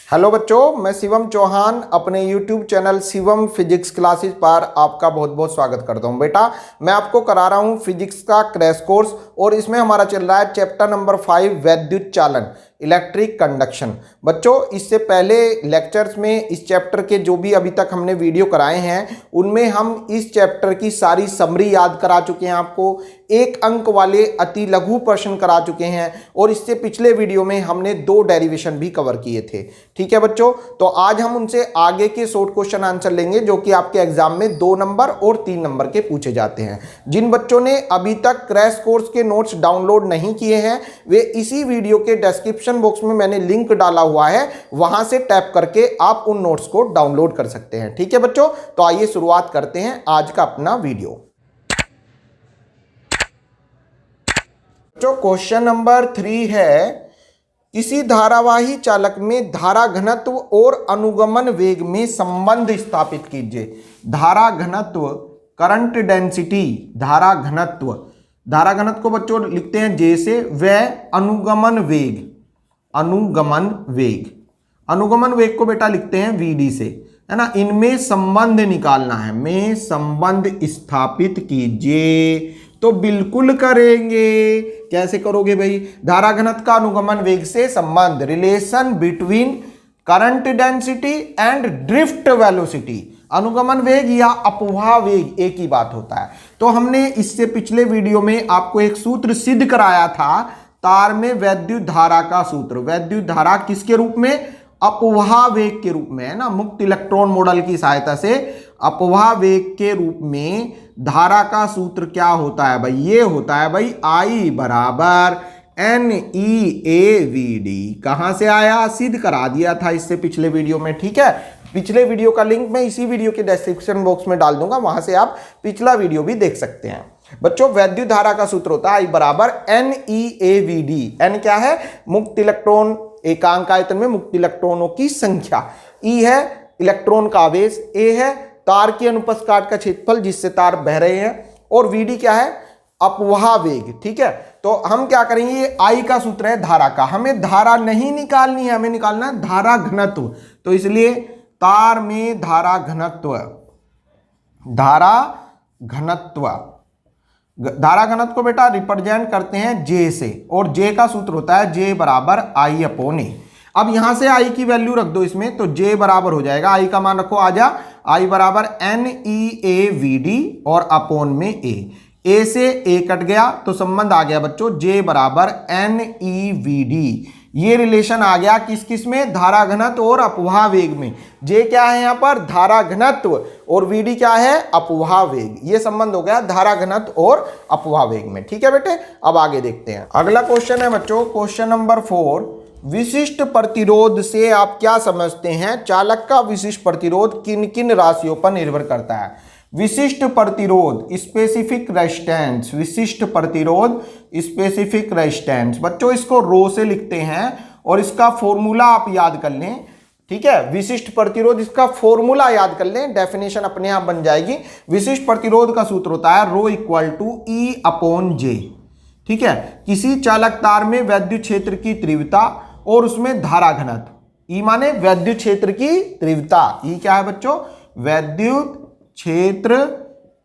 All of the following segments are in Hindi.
हेलो बच्चों, मैं शिवम चौहान अपने YouTube channel Shivam physics classes पर आपका बहुत बहुत स्वागत करता हूं। बेटा, मैं आपको करा रहा हूं फिजिक्स का क्रैश कोर्स और इसमें हमारा चल रहा है चैप्टर नंबर 5 वैद्युत चालन, इलेक्ट्रिक कंडक्शन। बच्चों, इससे पहले लेक्चर्स में इस चैप्टर के जो भी अभी तक हमने वीडियो कराए हैं उनमें हम इस चैप्टर की सारी समरी याद करा चुके हैं, आपको एक अंक वाले अति लघु प्रश्न करा चुके हैं और इससे पिछले वीडियो में हमने 2 डेरिवेशन भी कवर किए थे। ठीक है बच्चों, तो आज हम उनसे आगे के शॉर्ट क्वेश्चन आंसर लेंगे जो कि आपके एग्जाम में 2 नंबर और 3 नंबर के पूछे जाते हैं। जिन बच्चों ने अभी तक क्रैश कोर्स के नोट्स डाउनलोड नहीं किए हैं वे इसी वीडियो के डिस्क्रिप्शन बॉक्स में मैंने लिंक डाला हुआ है, वहां से टैप करके आप उन नोट्स को डाउनलोड कर सकते हैं। ठीक है बच्चों, तो आइए शुरुआत करते हैं आज का अपना वीडियो। जो क्वेश्चन नंबर 3 है, किसी धारावाही चालक में धारा घनत्व और अनुगमन वेग में संबंध स्थापित कीजिए। धारा घनत्व, करंट डेंसिटी, धारा घनत्व को बच्चों लिखते हैं जैसे व अनुगमन वेग, अनुगमन वेग को बेटा लिखते हैं वीडी से, है ना। इनमें संबंध निकालना है, में संबंध स्थापित कीजिए। तो बिल्कुल करेंगे। कैसे करोगे भाई? धारा घनत्व का अनुगमन वेग से संबंध, relation between current density and drift velocity. अनुगमन वेग या अपवाह वेग एक ही बात होता है। तो हमने इससे पिछले वीडियो में आपको एक सूत्र सिद्ध कराया था, तार में वैद्युत धारा का सूत्र। वैद्युत धारा किसके रूप में? अपवाह वेग के रूप में, है ना। मुक्त इलेक्ट्रॉन मॉडल की सहायता से अपवाह वेग के रूप में धारा का सूत्र क्या होता है भाई? ये होता है भाई I बराबर NEAVD। कहां से आया? सिद्ध करा दिया था इससे पिछले वीडियो में। ठीक है, पिछले वीडियो का लिंक मैं इसी वीडियो के डिस्क्रिप्शन बॉक्स में डाल दूंगा, वहां से आप पिछला वीडियो भी देख सकते हैं। बच्चों, वैद्युत धारा का सूत्र होता है I बराबर NEAVD। N क्या है? मुक्त इलेक्ट्रॉन, एकांक आयतन में मुक्त इलेक्ट्रॉनों की संख्या। E है इलेक्ट्रॉन का आवेश, A है तार की अनुप्रस्थ काट का क्षेत्रफल जिससे तार बह रहे हैं, और VD क्या है? अपवाह वेग। ठीक है, तो हम क्या करेंगे, ये I का सूत्र है धारा का। हमें धारा नहीं निकालनी है, हमें निकालना है धारा घनत्व। तो इसलिए तार में धारा घनत्व को बेटा रिप्रेजेंट करते हैं J से, और J का सूत्र होता है J बराबर I/A। अब यहां से I की वैल्यू रख दो इसमें, तो J बराबर हो जाएगा, I का मान रखो, आजा I बराबर NEAVD और अपॉन में A से A कट गया तो संबंध आ गया बच्चों J बराबर NEVD। ये रिलेशन आ गया किस किस में? धारा घनत्व और अपवाह वेग में। J क्या है यहाँ पर? धारा घनत्व, और VD क्या है? अपवाह वेग। ये संबंध हो गया धारा घनत्व और अपवाह वेग में। ठीक है बेटे, अब आगे देखते हैं। अगला क्वेश्चन है बच्चों, क्वेश्चन नंबर 4। विशिष्ट प्रतिरोध से आप क्या समझते हैं? चालक का विशिष्ट प्रतिरोध किन किन राशियों पर निर्भर करता है? विशिष्ट प्रतिरोध, स्पेसिफिक रेजिस्टेंस, विशिष्ट प्रतिरोध स्पेसिफिक रेजिस्टेंस। बच्चों, इसको रो से लिखते हैं और इसका फॉर्मूला आप याद कर लें। ठीक है, विशिष्ट प्रतिरोध, इसका फॉर्मूला याद कर लें, डेफिनेशन अपने आप बन जाएगी। विशिष्ट प्रतिरोध का सूत्र होता है रो इक्वल टू E/J। ठीक है, किसी चालक तार में वैद्युत क्षेत्र की तीव्रता और उसमें धारा घनत्व। E माने वैद्युत क्षेत्र की तीव्रता। E क्या है बच्चों? वैद्युत क्षेत्र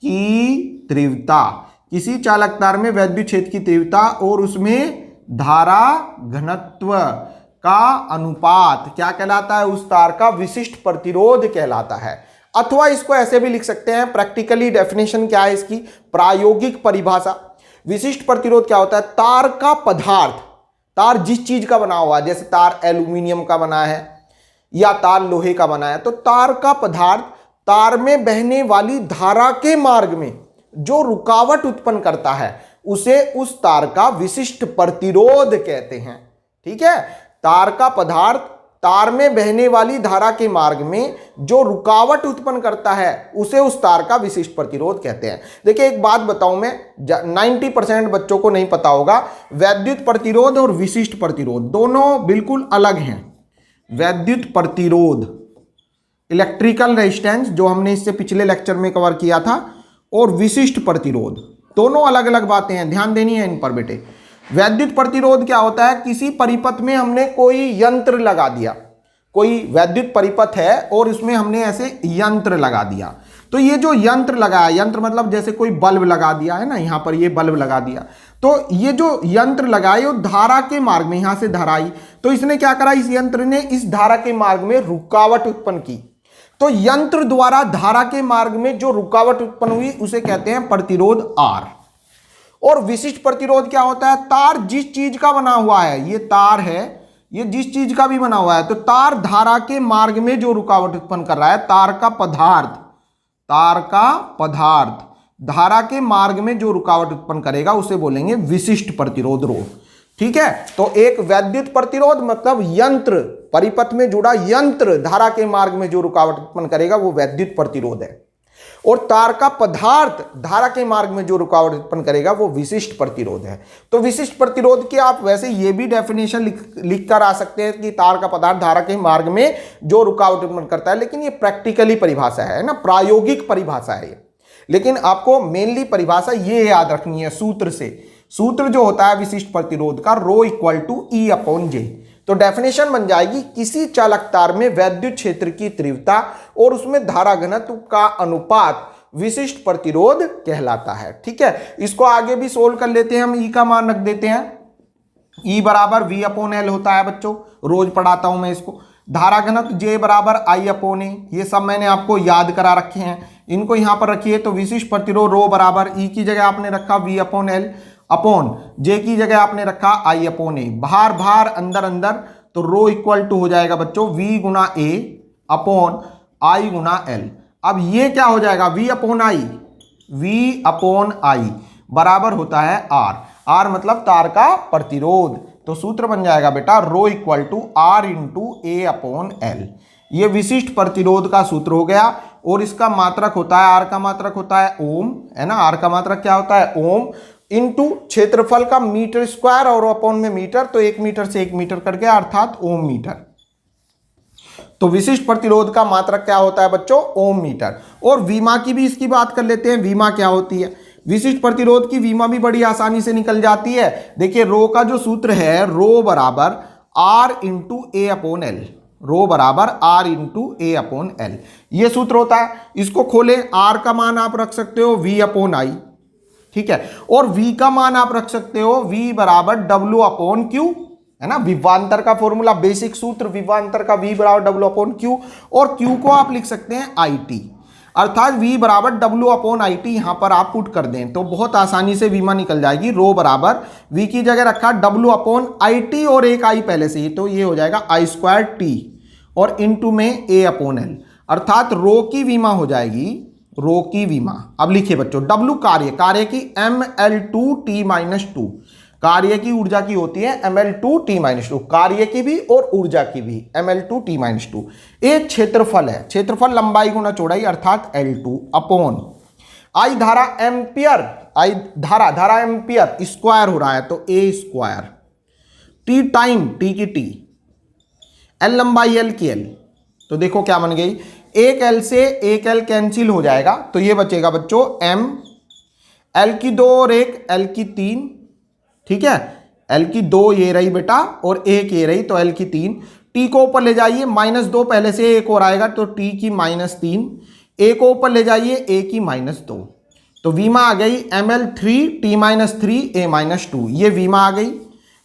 की तीव्रता। किसी चालक तार में वैद्युत क्षेत्र की तीव्रता और उसमें धारा घनत्व का अनुपात क्या कहलाता है? उस तार का विशिष्ट प्रतिरोध कहलाता है। अथवा इसको ऐसे भी लिख सकते हैं, प्रैक्टिकली डेफिनेशन क्या है इसकी, प्रायोगिक परिभाषा। विशिष्ट प्रतिरोध क्या होता है? तार का पदार्थ, तार जिस चीज का बना हुआ है, जैसे तार एल्यूमिनियम का बना है या तार लोहे का बना है, तो तार का पदार्थ तार में बहने वाली धारा के मार्ग में जो रुकावट उत्पन्न करता है उसे उस तार का विशिष्ट प्रतिरोध कहते हैं। ठीक है, तार का पदार्थ तार में बहने वाली धारा के मार्ग में जो रुकावट उत्पन्न करता है उसे उस तार का विशिष्ट प्रतिरोध कहते हैं। देखिए, एक बात बताऊं मैं, 90% बच्चों को नहीं पता होगा, वैद्युत प्रतिरोध और विशिष्ट प्रतिरोध दोनों बिल्कुल अलग हैं। वैद्युत प्रतिरोध, इलेक्ट्रिकल रेजिस्टेंस, जो हमने इससे पिछले लेक्चर में कवर किया था, और विशिष्ट प्रतिरोध दोनों अलग अलग बातें हैं, ध्यान देनी है इन पर बेटे। वैद्युत प्रतिरोध क्या होता है? किसी परिपथ में हमने कोई यंत्र लगा दिया, कोई वैद्युत परिपथ है और उसमें हमने ऐसे यंत्र लगा दिया, तो ये जो यंत्र लगाया, यंत्र मतलब जैसे कोई बल्ब लगा दिया है ना, यहां पर ये बल्ब लगा दिया, तो ये जो यंत्र लगाए वो धारा के मार्ग में, यहां से धारा आई, तो इसने क्या करा, इस यंत्र ने इस धारा के मार्ग में रुकावट उत्पन्न की। तो यंत्र द्वारा धारा के मार्ग में जो रुकावट उत्पन्न हुई उसे कहते हैं प्रतिरोध R। और विशिष्ट प्रतिरोध क्या होता है, तार जिस चीज का बना हुआ है, ये तार है, ये जिस चीज का भी बना हुआ है, तो तार धारा के मार्ग में जो रुकावट उत्पन्न कर रहा है, तार का पदार्थ धारा के मार्ग में जो रुकावट उत्पन्न करेगा उसे बोलेंगे विशिष्ट प्रतिरोध रो। ठीक है, तो एक वैद्युत प्रतिरोध मतलब यंत्र, परिपथ में जुड़ा यंत्र धारा के मार्ग में जो रुकावट उत्पन्न करेगा वो वैद्युत प्रतिरोध है, और तार का पदार्थ धारा के मार्ग में जो रुकावट उत्पन्न करेगा वो विशिष्ट प्रतिरोध है। तो विशिष्ट प्रतिरोध की आप वैसे ये भी डेफिनेशन लिख कर आ सकते हैं कि तार का पदार्थ धारा के मार्ग में जो रुकावट उत्पन्न करता है, लेकिन ये प्रैक्टिकली परिभाषा है ना, प्रायोगिक परिभाषा है ये, लेकिन आपको मेनली परिभाषा ये याद रखनी है सूत्र से। सूत्र जो होता है विशिष्ट प्रतिरोध का, रो इक्वल टू ई अपॉन जे। तो डेफिनेशन बन जाएगी, किसी चालक तार में वैद्युत क्षेत्र की तीव्रता और उसमें धारा घनत्व का अनुपात विशिष्ट प्रतिरोध कहलाता है। ठीक है, इसको आगे भी सोल्व कर लेते हैं हम, ई का मान रख देते हैं, ई बराबर वी अपॉन एल होता है बच्चों, रोज पढ़ाता हूं मैं इसको। धारा घनत्व जे बराबर आई अपॉन ए, ये सब मैंने आपको याद करा रखे हैं, इनको यहां पर रखिए। तो विशिष्ट प्रतिरोध रो बराबर ई की जगह आपने रखा वी अपॉन एल, अपॉन जे की जगह आपने रखा आई अपॉन ए, बाहर बाहर अंदर अंदर, तो रो इक्वल टू हो जाएगा बच्चों वी गुना ए अपॉन आई गुना एल। अब ये क्या हो जाएगा, वी अपॉन आई बराबर होता है आर, आर मतलब तार का प्रतिरोध। तो सूत्र बन जाएगा बेटा rho equal to R into A upon L. ये विशिष्ट प्रतिरोध का सूत्र हो गया, और इसका मात्रक होता है, आर का मात्रक होता है ओम, है ना, आर का मात्रक क्या होता है ओम, इनटू क्षेत्रफल का मीटर स्क्वायर और अपॉन में मीटर, तो 1 मीटर से 1 मीटर कट गया अर्थात ओम मीटर। तो विशिष्ट प्रतिरोध का मात्रक क्या होता है बच्चों, ओम मीटर। और वीमा की भी इसकी बात कर लेते हैं, वीमा क्या होती है। विशिष्ट प्रतिरोध की वीमा भी बड़ी आसानी से निकल जाती है। देखिए रो का जो सूत्र है, रो बराबर R into A upon L, rho बराबर R into A upon L, ये सूत्र होता है। इसको खोलें, आर का मान आप रख सकते हो वी अपॉन आई, ठीक है, और v का मान आप रख सकते हो v बराबर w अपॉन q, है ना, विभवांतर का फॉर्मूला, बेसिक सूत्र विभवांतर का, v बराबर w अपॉन q, और q को आप लिख सकते हैं it, अर्थात v बराबर w अपॉन it यहां पर आप पुट कर दें तो बहुत आसानी से वीमा निकल जाएगी। रो बराबर v की जगह रखा w अपॉन it और एक i पहले से ही, तो ये हो जाएगा i स्क्वायर t और इनटू में a अपॉन l, अर्थात रो की वीमा हो जाएगी, रो की वीमा। अब लिखिए बच्चों w कार्य की ml2t-2, कार्य की ऊर्जा की होती है ml2t-2, कार्य की भी और ऊर्जा की भी ml2t-2। एक क्षेत्रफल है, क्षेत्रफल लंबाई गुना चौड़ाई अर्थात L2 अपॉन आई धारा एम्पियर, आई धारा एम्पियर स्क्वायर हो रहा है तो a square, t time t की t, l लंबाई l की l, तो देखो क्या बन गई, एक L से एक L कैंसिल हो जाएगा, तो ये बचेगा बच्चों m, L की 2 और एक L की 3, ठीक है, L की 2 ये रही बेटा और एक ये रही, तो L की 3, T को ऊपर ले जाइए, -2 पहले से एक और आएगा तो T की -3, A को ऊपर ले जाइए A की -2, तो वीमा आ गई ml3t-3 a-2, ये वीमा आ गई।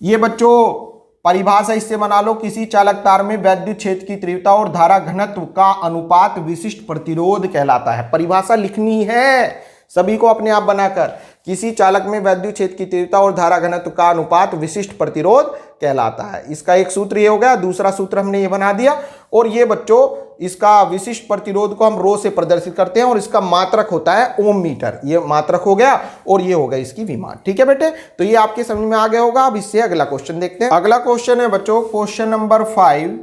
ये बच्चों परिभाषा इससे बना लो, किसी चालक तार में वैद्युत क्षेत्र की तीव्रता और धारा घनत्व का अनुपात विशिष्ट प्रतिरोध कहलाता है। परिभाषा लिखनी है सभी को अपने आप बनाकर, किसी चालक में वैद्युत क्षेत्र की तीव्रता और धारा घनत्व का अनुपात विशिष्ट प्रतिरोध कहलाता है। इसका एक सूत्र ये हो गया, दूसरा सूत्र हमने ये बना दिया, और ये बच्चों इसका विशिष्ट प्रतिरोध को हम रो से प्रदर्शित करते हैं और इसका मात्रक होता है ओम मीटर, ये मात्रक हो गया और ये हो गया इसकी विमा। ठीक है बेटे, तो ये आपके समझ में आ गया होगा। अब इससे अगला क्वेश्चन देखते हैं। अगला क्वेश्चन है बच्चों क्वेश्चन नंबर 5,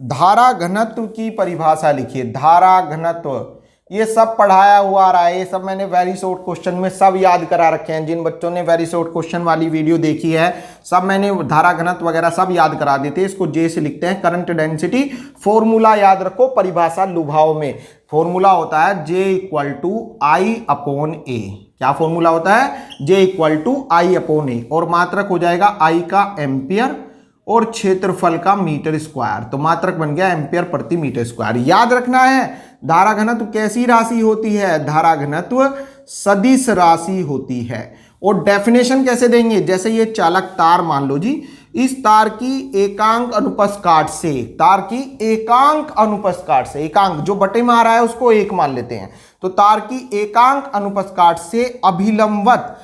धारा घनत्व की परिभाषा लिखिए। धारा घनत्व ये सब पढ़ाया हुआ आ रहा है, ये सब मैंने वेरी शॉर्ट क्वेश्चन में सब याद करा रखे हैं। जिन बच्चों ने वेरी शॉर्ट क्वेश्चन वाली वीडियो देखी है सब मैंने धारा घनत्व वगैरह सब याद करा देते हैं। इसको जे से लिखते हैं, करंट डेंसिटी, फॉर्मूला याद रखो, परिभाषा लुभाओ में फॉर्मूला होता है J equal to I upon A. क्या फॉर्मूला होता है? J equal to I upon A, और मात्रक हो जाएगा I का एम्पियर और क्षेत्रफल का मीटर स्क्वायर, तो मात्रक बन गया एम्पियर प्रति मीटर स्क्वायर। याद रखना है धारा घनत्व कैसी राशि होती है, धारा घनत्व सदिश राशि होती है। और डेफिनेशन कैसे देंगे, जैसे ये चालक तार मान लो जी, इस तार की एकांक अनुप्रस्थ काट से, तार की एकांक अनुप्रस्थ काट से, एकांक जो बटे में आ रहा है उसको एक मान लेते हैं, तो तार की एकांक अनुप्रस्थ काट से अभिलंबवत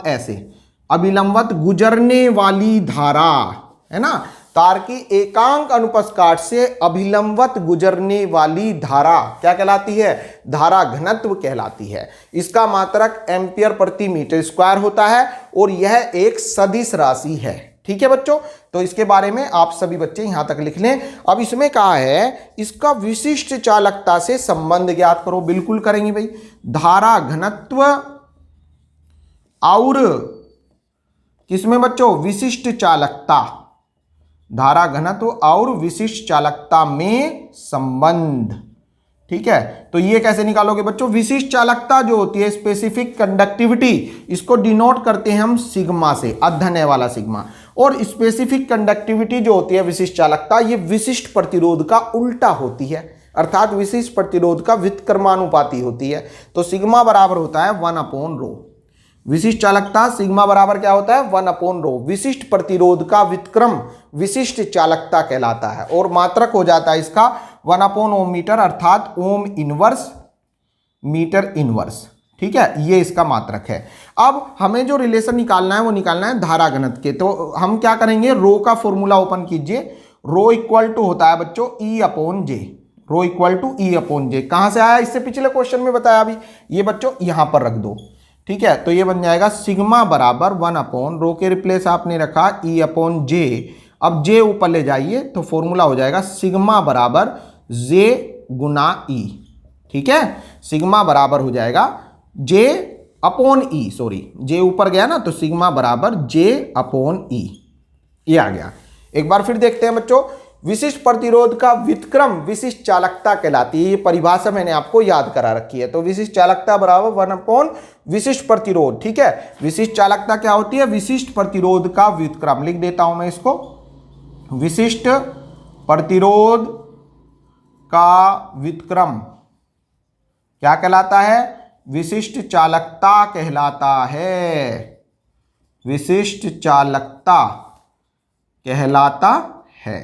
ऐसे अभिलंबवत गुजरने वाली धारा है ना, तार की एकांक अनुप्रस्थ काट से अभिलंबवत गुजरने वाली धारा क्या कहलाती है, धारा घनत्व कहलाती है। इसका मात्रक एम्पियर प्रति मीटर स्क्वायर होता है और यह एक सदिश राशि है। ठीक है बच्चों, तो इसके बारे में आप सभी बच्चे यहां तक लिख लें। अब इसमें कहा है इसका विशिष्ट चालकता से संबंध ज्ञात करो। बिल्कुल करेंगे भाई, धारा घनत्व और किसमें बच्चों, विशिष्ट चालकता, धारा घनत्व और विशिष्ट चालकता में संबंध। ठीक है, तो ये कैसे निकालोगे बच्चों, विशिष्ट चालकता जो होती है स्पेसिफिक कंडक्टिविटी, इसको डिनोट करते हैं हम सिग्मा से, अधन्य वाला सिग्मा। और स्पेसिफिक कंडक्टिविटी जो होती है विशिष्ट चालकता, ये विशिष्ट प्रतिरोध का उल्टा होती है, अर्थात विशिष्ट प्रतिरोध का व्युत्क्रमानुपाती होती है। तो सिग्मा बराबर होता है 1/ρ। विशिष्ट चालकता सिग्मा बराबर क्या होता है, 1/ρ। विशिष्ट प्रतिरोध का व्युत्क्रम विशिष्ट चालकता कहलाता है और मात्रक हो जाता है इसका 1/ओम मीटर, अर्थात ओम इनवर्स मीटर इनवर्स। ठीक है, ये इसका मात्रक है। अब हमें जो रिलेशन निकालना है वो निकालना है धारा घनत्व के। तो हम क्या करेंगे, रो का फॉर्मूला ओपन कीजिए। रो इक्वल टू होता है बच्चों E/J। Row equal to E/J कहां से आया, इससे पिछले क्वेश्चन में बताया अभी, ये बच्चों यहां पर रख दो। ठीक है, तो ये बन जाएगा सिग्मा बराबर 1/रो के रिप्लेस आपने रखा E/J। अब J ऊपर ले जाइए तो फॉर्मूला हो जाएगा सिग्मा बराबर J गुना E। ठीक है, सिग्मा बराबर हो जाएगा J/E, सॉरी J ऊपर गया ना, तो सिग्मा बराबर J/E, ये आ गया। एक बार फिर देखते हैं बच्चों, विशिष्ट प्रतिरोध का व्युत्क्रम विशिष्ट चालकता कहलाती है। ये परिभाषा मैंने आपको याद करा रखी है। तो विशिष्ट चालकता बराबर 1/ विशिष्ट प्रतिरोध। ठीक है, विशिष्ट चालकता क्या होती है, विशिष्ट प्रतिरोध का व्युत्क्रम। लिख देता हूं मैं इसको, विशिष्ट प्रतिरोध का व्युत्क्रम क्या कहलाता है, विशिष्ट चालकता कहलाता है, विशिष्ट चालकता कहलाता है।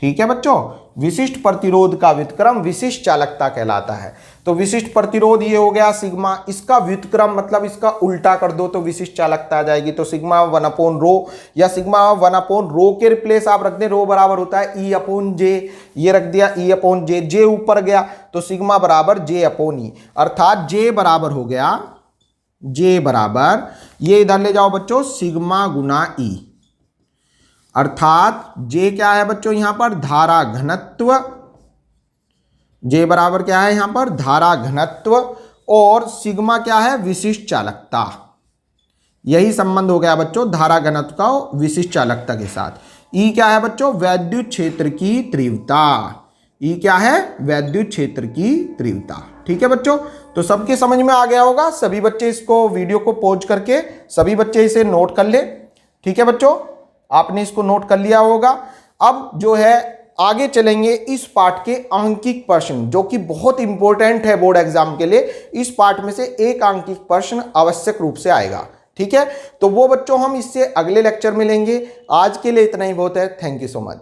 ठीक है बच्चों, विशिष्ट प्रतिरोध का व्युत्क्रम विशिष्ट चालकता कहलाता है। तो विशिष्ट प्रतिरोध ये हो गया सिग्मा, इसका व्युत्क्रम मतलब इसका उल्टा कर दो तो विशिष्ट चालकता आ जाएगी। तो सिग्मा 1/ρ या सिग्मा 1/ρ के रिप्लेस आप रख दें, रो बराबर होता है E/J। ये रख दिया E/J, J ऊपर गया तो सिग्मा बराबर J/E, अर्थात J बराबर हो गया, J बराबर, ये इधर ले जाओ बच्चों, सिग्मा गुना E, अर्थात J क्या है बच्चों यहां पर, धारा घनत्व। J बराबर क्या है यहां पर, धारा घनत्व, और सिग्मा क्या है, विशिष्ट चालकता। यही संबंध हो गया बच्चों धारा घनत्व का विशिष्ट चालकता के साथ। E क्या है बच्चों, वैद्युत क्षेत्र की तीव्रता। E क्या है, वैद्युत क्षेत्र की तीव्रता। ठीक है बच्चों, तो सबके समझ में आ गया होगा। सभी बच्चे इसको वीडियो को पॉज करके सभी बच्चे इसे नोट कर ले। ठीक है बच्चों, आपने इसको नोट कर लिया होगा। अब जो है आगे चलेंगे इस पार्ट के आंकिक प्रश्न, जो कि बहुत इंपॉर्टेंट है बोर्ड एग्जाम के लिए। इस पार्ट में से एक आंकिक प्रश्न आवश्यक रूप से आएगा। ठीक है, तो वो बच्चों हम इससे अगले लेक्चर में लेंगे। आज के लिए इतना ही बहुत है। Thank you so much.